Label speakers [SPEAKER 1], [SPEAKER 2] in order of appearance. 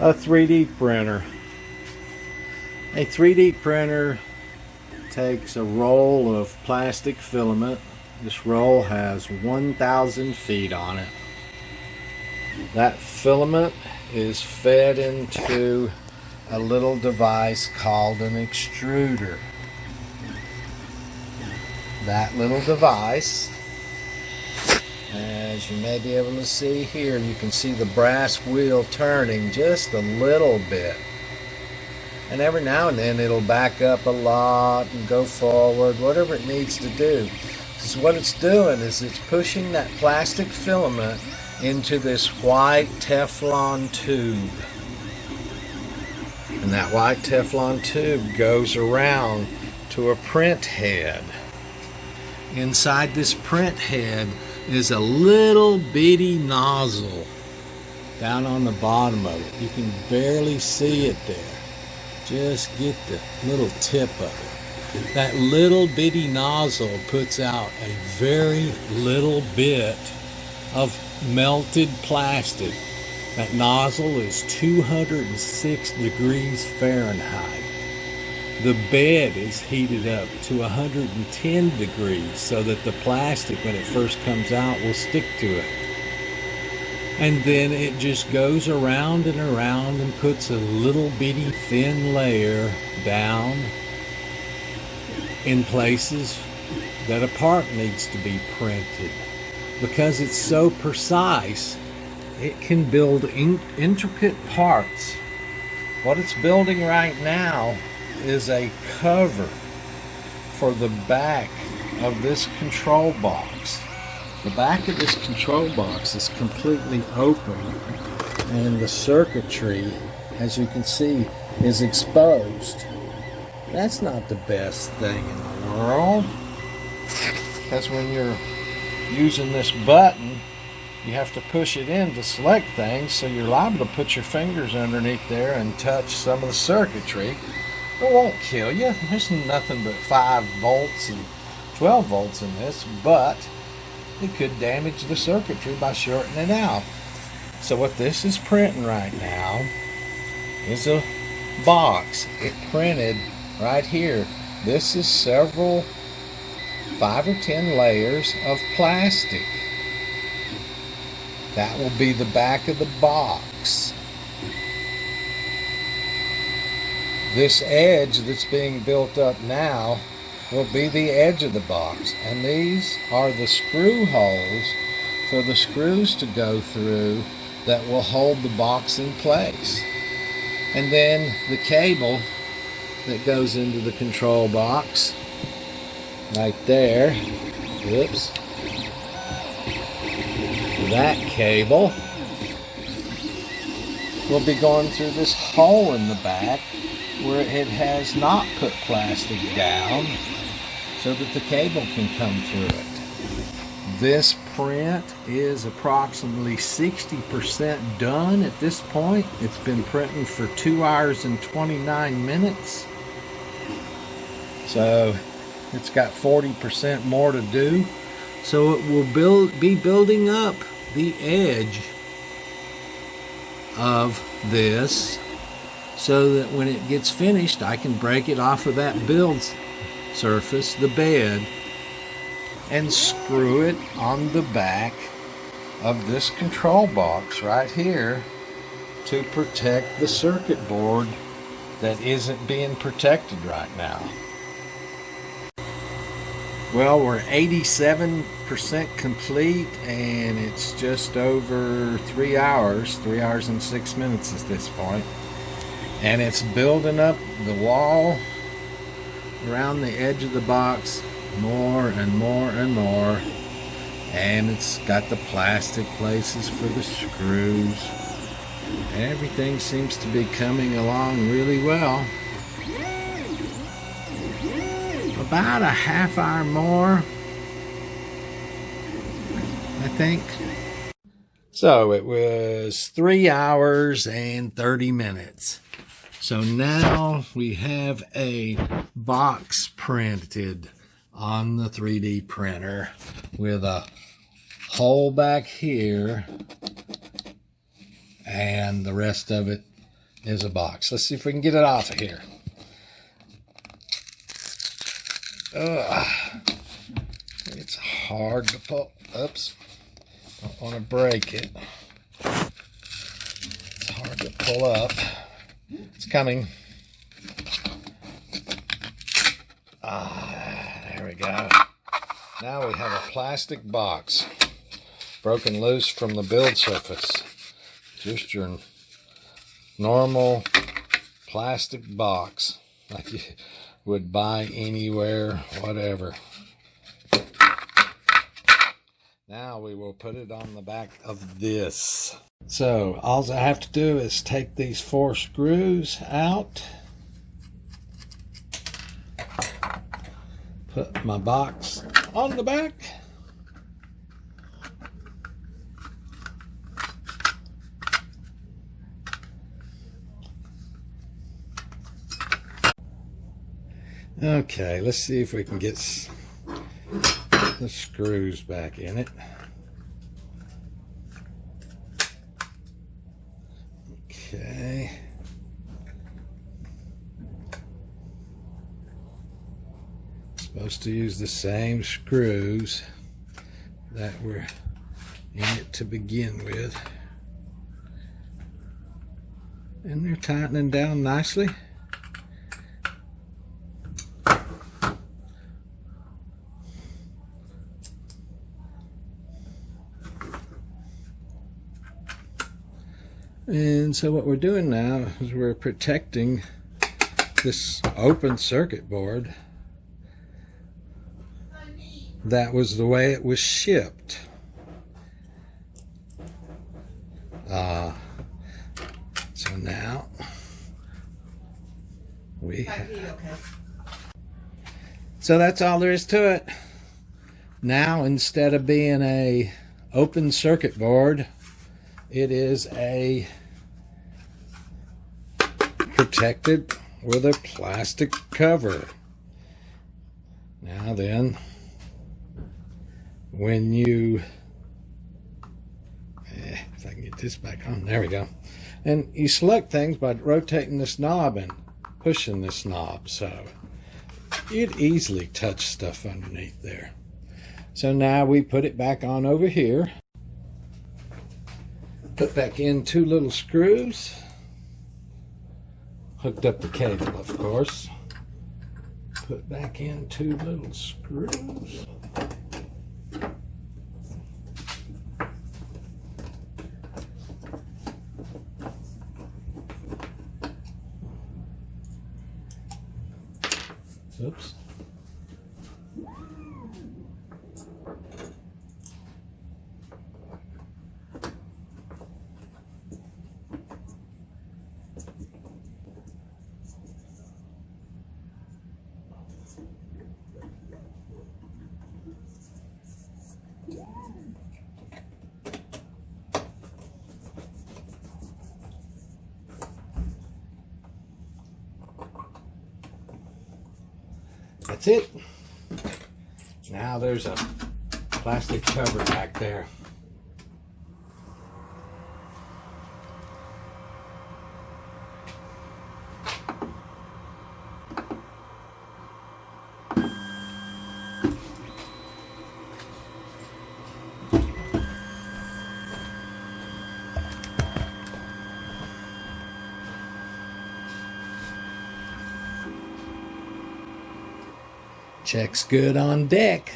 [SPEAKER 1] A 3D printer. A 3D printer takes a roll of plastic filament. This roll has 1,000 feet on it. That filament is fed into a little device called an extruder. That little device, as you may be able to see here, you can see the brass wheel turning just a little bit. And every now and then it'll back up a lot and go forward, whatever it needs to do. So what it's doing is it's pushing that plastic filament into this white Teflon tube. And that white Teflon tube goes around to a print head. Inside this print head is a little bitty nozzle down on the bottom of it. You can barely see it there. Just get the little tip of it. That little bitty nozzle puts out a very little bit of melted plastic. That nozzle is 206 degrees Fahrenheit. The bed is heated up to 110 degrees so that the plastic, when it first comes out, will stick to it. And then it just goes around and around and puts a little bitty thin layer down in places that a part needs to be printed. Because it's so precise, it can build intricate parts. What it's building right now is a cover for the back of this control box. The back of this control box is completely open, and the circuitry, as you can see, is exposed. That's not the best thing in the world, because when you're using this button, you have to push it in to select things, so you're liable to put your fingers underneath there and touch some of the circuitry. It won't kill you. There's nothing but 5 volts and 12 volts in this, but it could damage the circuitry by shorting it out. So what this is printing right now is a box. It printed right here. This is several 5 or 10 layers of plastic. That will be the back of the box. This edge that's being built up now will be the edge of the box. And these are the screw holes for the screws to go through that will hold the box in place. And then the cable that goes into the control box right there. Whoops. That cable will be going through this hole in the back where it has not put plastic down so that the cable can come through it. This print is approximately 60% done at this point. It's been printing for 2 hours and 29 minutes. So it's got 40% more to do. So it will be building up the edge of this so that when it gets finished, I can break it off of that build surface, the bed, and screw it on the back of this control box right here to protect the circuit board that isn't being protected right now. Well, we're 87% complete, and it's just over 3 hours, 3 hours and 6 minutes at this point. And it's building up the wall around the edge of the box more and more and more. And it's got the plastic places for the screws. Everything seems to be coming along really well. About a half hour more, I think. So it was 3 hours and 30 minutes. So now we have a box printed on the 3D printer with a hole back here and the rest of it is a box. Let's see if we can get it off of here. It's hard to pull. Oops. Don't want to break it. It's hard to pull up. It's coming. There we go. Now we have a plastic box broken loose from the build surface. Just your normal plastic box like you would buy anywhere, whatever. Now we will put it on the back of this. So all I have to do is take these 4 screws out, put my box on the back, okay, let's see if we can get the screws back in it. Okay. Supposed to use the same screws that were in it to begin with. And they're tightening down nicely. And so what we're doing now is we're protecting this open circuit board. That was the way it was shipped. So now we have. So that's all there is to it. Now instead of being a open circuit board, it is a protected with a plastic cover. Now then, when you, if I can get this back on, there we go. And you select things by rotating this knob and pushing this knob, so you'd easily touch stuff underneath there. So now we put it back on over here. Put back in 2 little screws. Hooked up the cable, of course. Put back in 2 little screws. Oops. That's it. Now there's a plastic cover back there. Check's good on deck.